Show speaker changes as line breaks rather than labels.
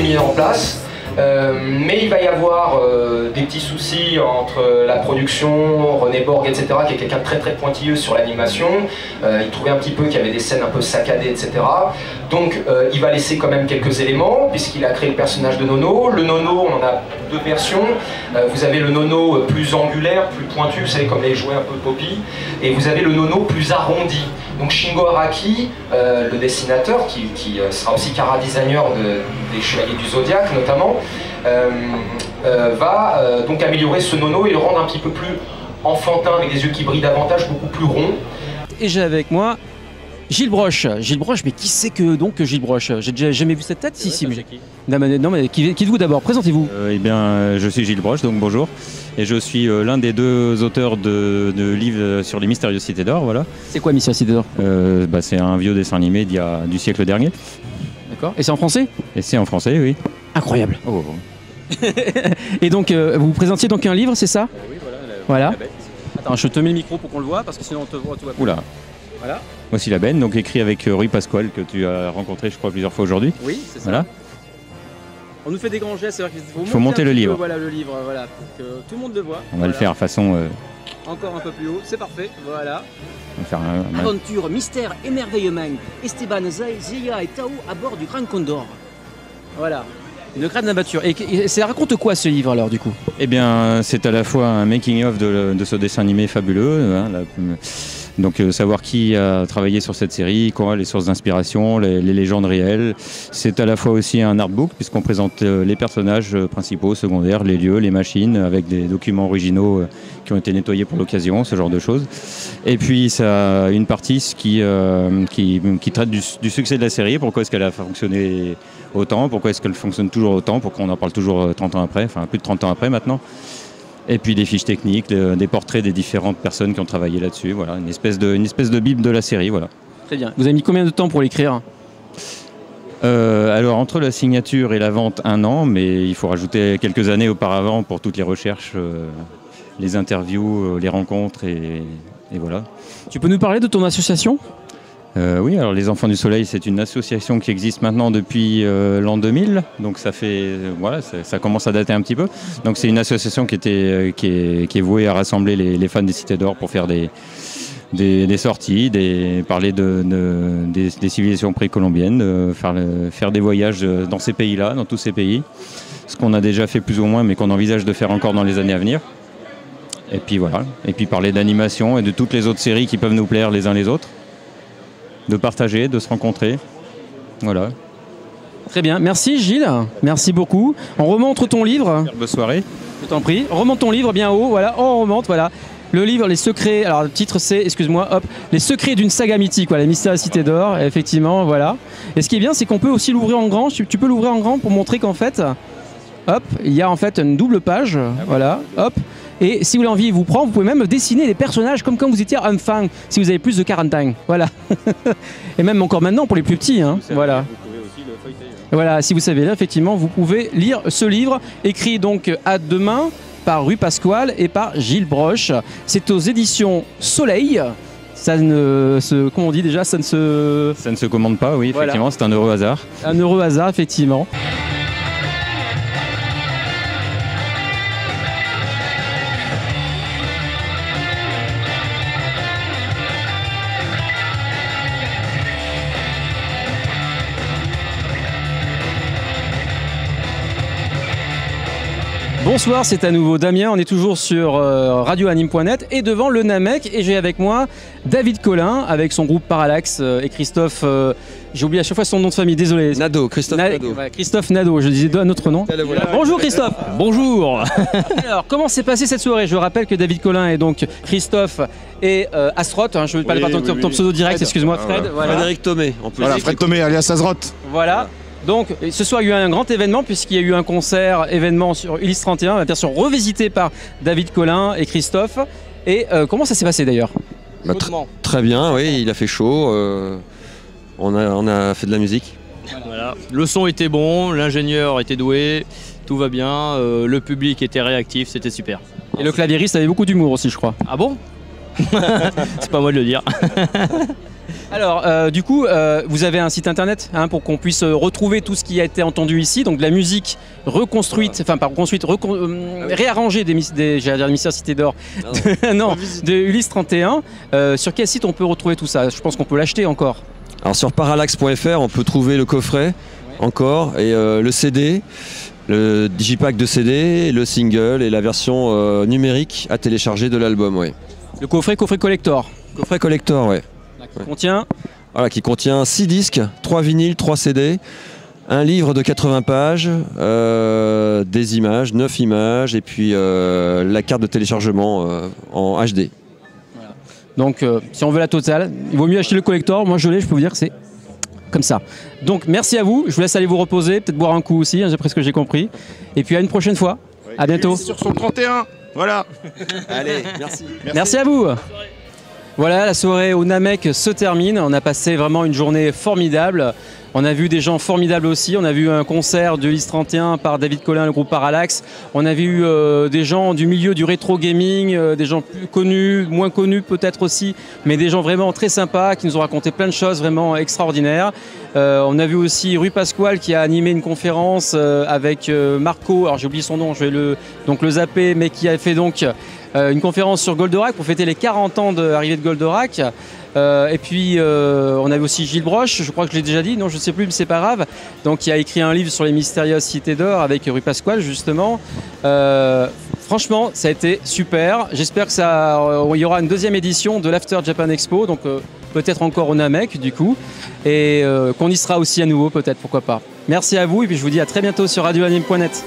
est mis en place. Mais il va y avoir des petits soucis entre la production, René Borg, etc., qui est quelqu'un de très très pointilleux sur l'animation. Il trouvait un petit peu qu'il y avait des scènes un peu saccadées, etc. Donc il va laisser quand même quelques éléments, puisqu'il a créé le personnage de Nono. Le Nono, on en a deux versions. Vous avez le Nono plus angulaire, plus pointu, vous savez, comme les jouets un peu Poppy. Et vous avez le Nono plus arrondi. Donc Shingo Araki, le dessinateur, qui sera aussi chara-designer des Chevaliers du Zodiaque notamment, va donc améliorer ce Nono et le rendre un petit peu plus enfantin, avec des yeux qui brillent davantage, beaucoup plus ronds.
Et j'ai avec moi Gilles Broche. Gilles Broche, mais qui c'est que donc Gilles Broche? J'ai déjà jamais vu cette tête ici. Non, mais qui êtes-vous d'abord? Présentez-vous.
Eh bien, je suis Gilles Broche, donc bonjour. Et je suis l'un des deux auteurs de livres sur les mystérieuses cités d'or, voilà.
C'est quoi Mystérieuses cités d'or?
C'est un vieux dessin animé du siècle dernier.
D'accord. Et c'est en français?
Et c'est en français, oui.
Incroyable.
Oh.
Et donc, vous présentiez donc un livre, c'est ça?
Oui,
voilà.
La bête.
Attends, je te mets le micro pour qu'on le voit, parce que sinon on te voit.
Oula.
Voilà.
Voici La Benne, donc écrit avec Rui Pasquale, que tu as rencontré, je crois, plusieurs fois aujourd'hui.
Oui, c'est ça.
Voilà.
On nous fait des grands gestes, c'est-à-dire qu'il
faut monter le livre.
Voilà le livre, voilà, pour que tout le monde le voit.
On va le faire façon...
Encore un peu plus haut, c'est parfait, voilà.
On va faire
Aventure, mystère, émerveillement. Esteban, Zia et Tao à bord du Grand Condor.
Voilà. Une crâne d'abatture. Et ça raconte quoi ce livre alors du coup?
Eh bien, c'est à la fois un making-of de ce dessin animé fabuleux. Donc savoir qui a travaillé sur cette série, quoi, les sources d'inspiration, les légendes réelles. C'est à la fois aussi un artbook puisqu'on présente les personnages principaux, secondaires, les lieux, les machines, avec des documents originaux qui ont été nettoyés pour l'occasion, ce genre de choses. Et puis ça a une partie qui traite du succès de la série, pourquoi est-ce qu'elle a fonctionné autant, pourquoi est-ce qu'elle fonctionne toujours autant, pourquoi on en parle toujours 30 ans après, enfin plus de 30 ans après maintenant. Et puis des fiches techniques, des portraits des différentes personnes qui ont travaillé là-dessus. Voilà, une espèce de bible de la série. Voilà.
Très bien. Vous avez mis combien de temps pour l'écrire?
Alors entre la signature et la vente, 1 an, mais il faut rajouter quelques années auparavant pour toutes les recherches, les interviews, les rencontres et voilà.
Tu peux nous parler de ton association?
Oui, alors les Enfants du Soleil, c'est une association qui existe maintenant depuis l'an 2000, donc ça fait voilà, ça commence à dater un petit peu. Donc c'est une association qui est vouée à rassembler les fans des Cités d'Or pour faire des sorties, parler des civilisations précolombiennes, faire des voyages dans ces pays-là, dans tous ces pays, ce qu'on a déjà fait plus ou moins, mais qu'on envisage de faire encore dans les années à venir. Et puis voilà, et puis parler d'animation et de toutes les autres séries qui peuvent nous plaire les uns les autres. De partager, de se rencontrer. Voilà.
Très bien. Merci Gilles. Merci beaucoup. On remonte ton livre.
Bonne soirée.
Je t'en prie. Remonte ton livre bien haut. Voilà. On remonte. Voilà. Le livre, Les Secrets. Alors, le titre, c'est, excuse-moi, hop, Les Secrets d'une saga mythique. Voilà, les mystères de la Cité d'Or. Effectivement, voilà. Et ce qui est bien, c'est qu'on peut aussi l'ouvrir en grand. Tu peux l'ouvrir en grand pour montrer qu'en fait, hop, il y a en fait une double page. Voilà. Hop. Et si vous l'envie, il vous prend, vous pouvez même dessiner les personnages comme quand vous étiez enfant, si vous avez plus de 40 ans. Voilà. Et même encore maintenant pour les plus petits. Hein. Voilà.
Vous pouvez aussi le feuilleter.
Voilà, si vous savez là, effectivement, vous pouvez lire ce livre, écrit donc à deux mains par Rui Pasquale et par Gilles Broche. C'est aux éditions Soleil. Ça ne se... Comment on dit déjà? Ça ne se
commande pas, oui, effectivement, voilà. C'est un heureux hasard.
Un heureux hasard, effectivement. Bonsoir, c'est à nouveau Damien, on est toujours sur radioanime.net et devant le Namek et j'ai avec moi David Collin avec son groupe Parallax et Christophe, j'ai oublié à chaque fois son nom de famille, désolé.
Nadeau, Christophe Nadeau.
Ouais, Christophe Nadeau, je disais un autre nom. Bonjour Christophe.
Bonjour.
Alors, comment s'est passée cette soirée? Je rappelle que David Collin est donc Christophe et Asroth, hein, je ne vais pas parler par ton pseudo direct, excuse-moi Fred.
Voilà. Frédéric Thomé en plus.
Voilà, Fred Thomé alias Asroth.
Voilà. Donc ce soir il y a eu un grand événement puisqu'il y a eu un concert événement sur Ulysse 31, bien sûr revisité par David Collin et Christophe. Et comment ça s'est passé d'ailleurs?
Très bien, oui, il a fait chaud, on a fait de la musique.
Voilà. Le son était bon, l'ingénieur était doué, tout va bien, le public était réactif, c'était super.
Et le claviériste avait beaucoup d'humour aussi je crois.
Ah bon? C'est pas moi de le dire.
Alors, du coup, vous avez un site internet hein, pour qu'on puisse retrouver tout ce qui a été entendu ici, donc de la musique reconstruite, enfin pas reconstruite, réarrangée j'allais dire Mystère Cité d'Or, non, de Ulysse 31. Sur quel site on peut retrouver tout ça? Je pense qu'on peut l'acheter encore.
Alors sur parallax.fr, on peut trouver le coffret encore et le CD, le digipack de CD, le single et la version numérique à télécharger de l'album. Ouais.
Le coffret collector.
Coffret collector, ouais.
Qui contient
qui contient 6 disques, 3 vinyles, 3 CD, un livre de 80 pages, des images, 9 images et puis la carte de téléchargement en HD.
Voilà. Donc si on veut la totale, il vaut mieux acheter le collector. Moi je l'ai, je peux vous dire que c'est comme ça. Donc merci à vous, je vous laisse aller vous reposer, peut-être boire un coup aussi, hein, d'après ce que j'ai compris. Et puis à une prochaine fois. Oui. À bientôt.
Sur son 31, voilà.
Allez, merci.
Merci à vous. Voilà, la soirée au Namek se termine. On a passé vraiment une journée formidable. On a vu des gens formidables aussi. On a vu un concert de Ulysse 31 par David Collin, le groupe Parallax. On a vu des gens du milieu du rétro gaming, des gens plus connus, moins connus peut-être aussi, mais des gens vraiment très sympas qui nous ont raconté plein de choses vraiment extraordinaires. On a vu aussi Rui Pasquale qui a animé une conférence avec Marco, alors j'ai oublié son nom, je vais le zapper, mais qui a fait donc une conférence sur Goldorak pour fêter les 40 ans d'arrivée de Goldorak. Et puis on avait aussi Gilles Broche, je crois que je l'ai déjà dit, non je ne sais plus mais c'est pas grave, donc il a écrit un livre sur les mystérieuses cités d'or avec Rui Pasquale justement. Franchement ça a été super, j'espère que il y aura une deuxième édition de l'After Japan Expo, donc peut-être encore au Namek du coup, et qu'on y sera aussi à nouveau peut-être, pourquoi pas. Merci à vous et puis je vous dis à très bientôt sur radioanime.net.